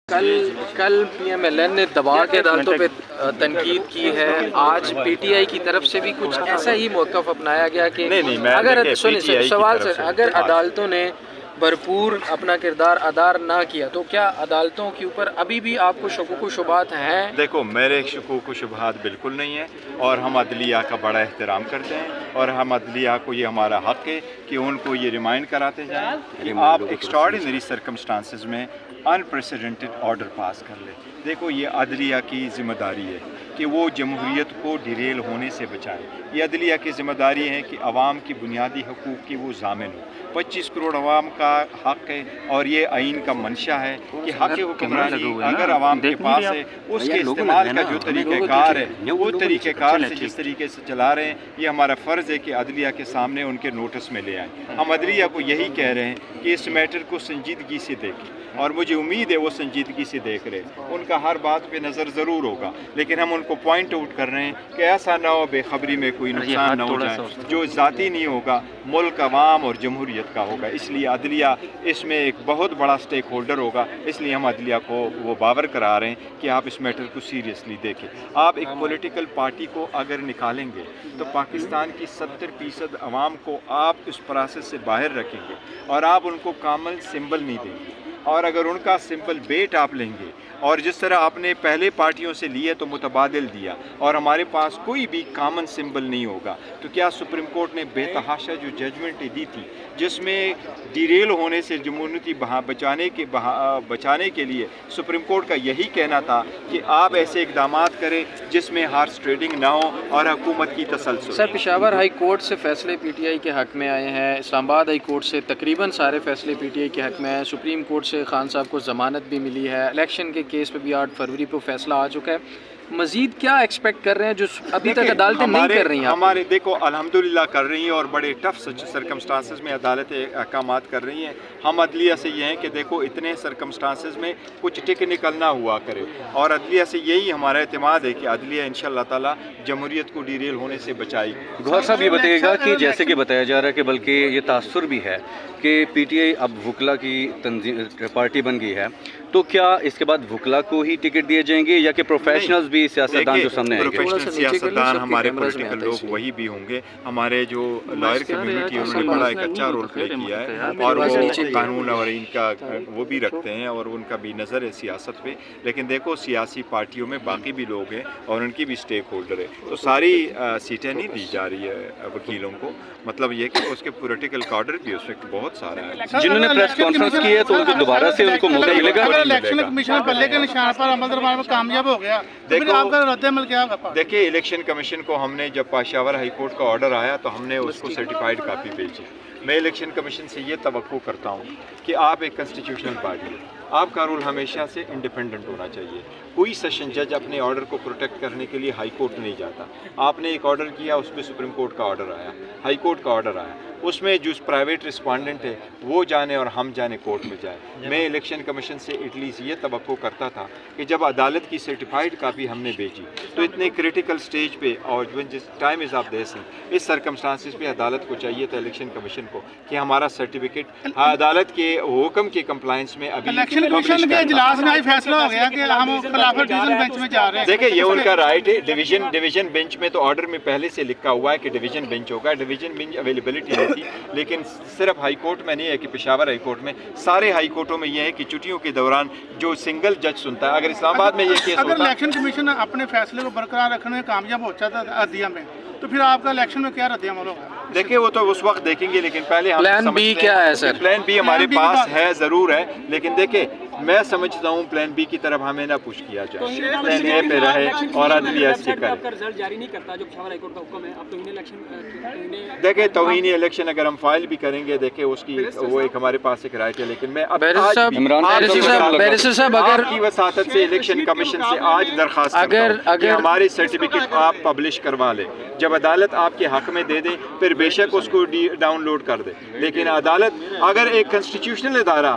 کل P M L N نے دبا کے عدالتوں پہ تنقید کی ہے. آج پی ٹی آئی کی طرف سے بھی کچھ ایسا ہی موقف اپنایا گیا کہ اگر سوال سے اگر عدالتوں نے بھرپور اپنا کردار ادا نہ کیا تو کیا عدالتوں کے اوپر ابھی بھی آپ کو شکوک و شبہات ہیں؟ دیکھو، میرے شکوک و شبہات بالکل نہیں ہیں اور ہم عدلیہ کا بڑا احترام کرتے ہیں اور ہم عدلیہ کو یہ ہمارا حق ہے کہ ان کو یہ ریمائنڈ کراتے جائیں کہ آپ ایکسٹراڈنری سرکمسٹانسز میں انپریسیڈنٹڈ آرڈر پاس کر لیں. دیکھو، یہ عدلیہ کی ذمہ داری ہے کہ وہ جمہوریت کو ڈیریل ہونے سے بچائے. یہ عدلیہ کی ذمہ داری ہے کہ عوام کی بنیادی حقوق کی وہ ضامن ہو. 25 کروڑ عوام کا حق ہے اور یہ آئین کا منشا ہے کہ حق حکمرانی اگر عوام کے پاس ہے اس کے استعمال کا جو طریقہ کار ہے وہ طریقہ کار سے جس طریقے سے چلا رہے ہیں، یہ ہمارا فرض ہے کہ عدلیہ کے سامنے ان کے نوٹس میں لے آئیں. ہم عدلیہ کو یہی کہہ رہے ہیں کہ اس میٹر کو سنجیدگی سے دیکھیں اور مجھے امید ہے وہ سنجیدگی سے دیکھ رہے ہیں. ان کا ہر بات پہ نظر ضرور ہوگا، لیکن ہم ان کو پوائنٹ آؤٹ کر رہے ہیں کہ ایسا نہ ہو بے خبری میں کوئی نقصان نہ ہو جائے جو ذاتی نہیں ہوگا، ملک، عوام اور جمہوریت کا ہوگا. اس لیے عدلیہ اس میں ایک بہت بڑا سٹیک ہولڈر ہوگا. اس لیے ہم عدلیہ کو وہ باور کرا رہے ہیں کہ آپ اس میٹر کو سیریسلی دیکھیں. آپ ایک پولیٹیکل پارٹی کو اگر نکالیں گے تو پاکستان کی 70% عوام کو آپ اس پروسیس سے باہر رکھیں گے اور آپ ان کو کامن سمبل نہیں دیں گے. اور اگر ان کا سمپل بیٹ آپ لیں گے اور جس طرح آپ نے پہلے پارٹیوں سے لیے تو متبادل دیا اور ہمارے پاس کوئی بھی کامن سمبل نہیں ہوگا، تو کیا سپریم کورٹ نے بے تحاشا جو ججمنٹ دی تھی جس میں ڈیریل ہونے سے جمہوریتی بچانے کے لیے سپریم کورٹ کا یہی کہنا تھا کہ آپ ایسے اقدامات کریں جس میں ہارس ٹریڈنگ نہ ہو اور حکومت کی تسلسل. سر، پشاور ہائی کورٹ سے فیصلے پی ٹی آئی کے حق میں آئے ہیں، اسلام آباد ہائی کورٹ سے تقریباً سارے فیصلے پی ٹی آئی کے حق میں ہیں، سپریم کورٹ سے خان صاحب کو ضمانت بھی ملی ہے، الیکشن کے کیس پہ بھی 8 فروری کو فیصلہ آ چکا ہے. مزید کیا ایکسپیکٹ کر رہے ہیں جو ابھی تک عدالتیں نہیں کر رہی ہیں؟ ہمارے دیکھو الحمدللہ کر رہی ہیں اور بڑے ٹف سرکمسٹانسز میں عدالتیں احکامات کر رہی ہیں. ہم عدلیہ سے یہ ہیں کہ دیکھو اتنے سرکمسٹانسز میں کچھ ٹیکنیکل نہ ہوا کرے اور عدلیہ سے یہی ہمارا اعتماد ہے کہ عدلیہ انشاءاللہ تعالی جمہوریت کو ڈیریل ہونے سے بچائے گی. گوہر صاحب یہ بتائیے گا کہ جیسے کہ بتایا جا رہا ہے کہ بلکہ یہ تاثر بھی ہے کہ پی ٹی آئی اب وکلا کی تنظیم پارٹی بن گئی ہے، تو کیا اس کے بعد وکلا کو ہی ٹکٹ دیے جائیں گے یا کہ پروفیشنلز بھی سیاستدان جو سامنے آئیں گے؟ پروفیشنل سیاستدان ہمارے پولیٹیکل لوگ وہی بھی ہوں گے. ہمارے جو لائر کمیونٹی انہوں نے بڑا ایک اچھا رول پلے کیا ہے اور وہ قانون اور ان کا وہ بھی رکھتے ہیں اور ان کا بھی نظر ہے سیاست پہ. لیکن دیکھو سیاسی پارٹیوں میں باقی بھی لوگ ہیں اور ان کی بھی سٹیک ہولڈر ہے، تو ساری سیٹیں نہیں دی جا رہی ہے وکیلوں کو. مطلب یہ کہ اس کے پولیٹیکل کارڈر بھی اس میں بہت سارا ہے. جنہوں نے پریس کانفرنس کی ہے تو ان کو دوبارہ سے ان کو موقع ملے گا؟ الیکشن کمیشن بلے کے نشان پر عمل دربار میں کامیاب ہو گیا، پھر آپ کا رد عمل کیا ہوگا؟ دیکھیے، الیکشن کمیشن کو ہم نے جب پشاور ہائی کورٹ کا آرڈر آیا تو ہم نے اس کو سرٹیفائیڈ کاپی بھیجی. میں الیکشن کمیشن سے یہ توقع کرتا ہوں کہ آپ ایک کنسٹیٹیوشنل باڈی ہے، آپ کا رول ہمیشہ سے انڈیپینڈنٹ ہونا چاہیے. کوئی سیشن جج اپنے آرڈر کو پروٹیکٹ کرنے کے لیے ہائی کورٹ نہیں جاتا. آپ نے ایک آرڈر کیا، اس پہ سپریم کورٹ کا آرڈر آیا، ہائی کورٹ کا آرڈر آیا، اس میں جو پرائیویٹ رسپونڈنٹ ہے وہ جانے اور ہم جانے کورٹ میں جائیں. میں الیکشن کمیشن سے ایٹ لیسٹ یہ توقع کرتا تھا کہ جب عدالت کی سرٹیفائیڈ کاپی ہم نے بھیجی تو اتنے کریٹیکل سٹیج پہ اور جس ٹائم از آف دیسنگ اس سرکمسٹانسز پہ عدالت کو چاہیے تھا الیکشن کمیشن کو کہ ہمارا سرٹیفکیٹ عدالت کے حکم کے کمپلائنس میں ابھی الیکشن کمیشن کے اجلاس میں فیصلہ ہو گیا کہ ہم خلاف ڈویژن بینچ میں جا رہے ہیں. دیکھیں، یہ ان کا رائٹ ہے. ڈویژن بینچ میں تو آرڈر میں پہلے سے لکھا ہوا ہے کہ ڈویژن بینچ ہوگا. ڈویژن بینچ اویلیبلٹی نہیں تھی، لیکن صرف ہائی کورٹ میں نہیں ہے کہ پشاور ہائی کورٹ میں، سارے ہائی کورٹوں میں یہ ہے کہ چھٹیوں کے دوران جو سنگل جج سنتا ہے. اگر اسلام آباد میں یہ کیس اگر ہوتا، الیکشن کمیشن اپنے فیصلے کو برقرار رکھنے میں کامیاب ہو جاتا ہے عدلیہ میں، تو پھر آپ کا الیکشن میں کیا رد عمل ہوگا؟ دیکھیں وہ تو اس وقت دیکھیں گے، لیکن پہلے ہم پلان بی کیا ہے سر؟ پلان بی ہمارے پاس ہے، ضرور ہے، لیکن دیکھیں میں سمجھتا ہوں پلان بی کی طرف ہمیں نہ پوش کیا جائے، پلان اے پہ رہے اور عدلیہ سے کرے. دیکھیں توہین الیکشن اگر ہم فائل بھی کریں گے، دیکھیں اس کی وہ ایک ہمارے پاس ایک رائٹ ہے، لیکن میں بیرسٹر صاحب اگر کی وساطت سے الیکشن کمیشن سے آج درخواست کرتا ہوں کہ ہماری سرٹیفکیٹ آپ پبلش کروا لیں. جب عدالت آپ کے حق میں دے دے پھر بے شک اس کو ڈاؤن لوڈ کر دے، لیکن عدالت اگر ایک کنسٹیٹیوشنل ادارہ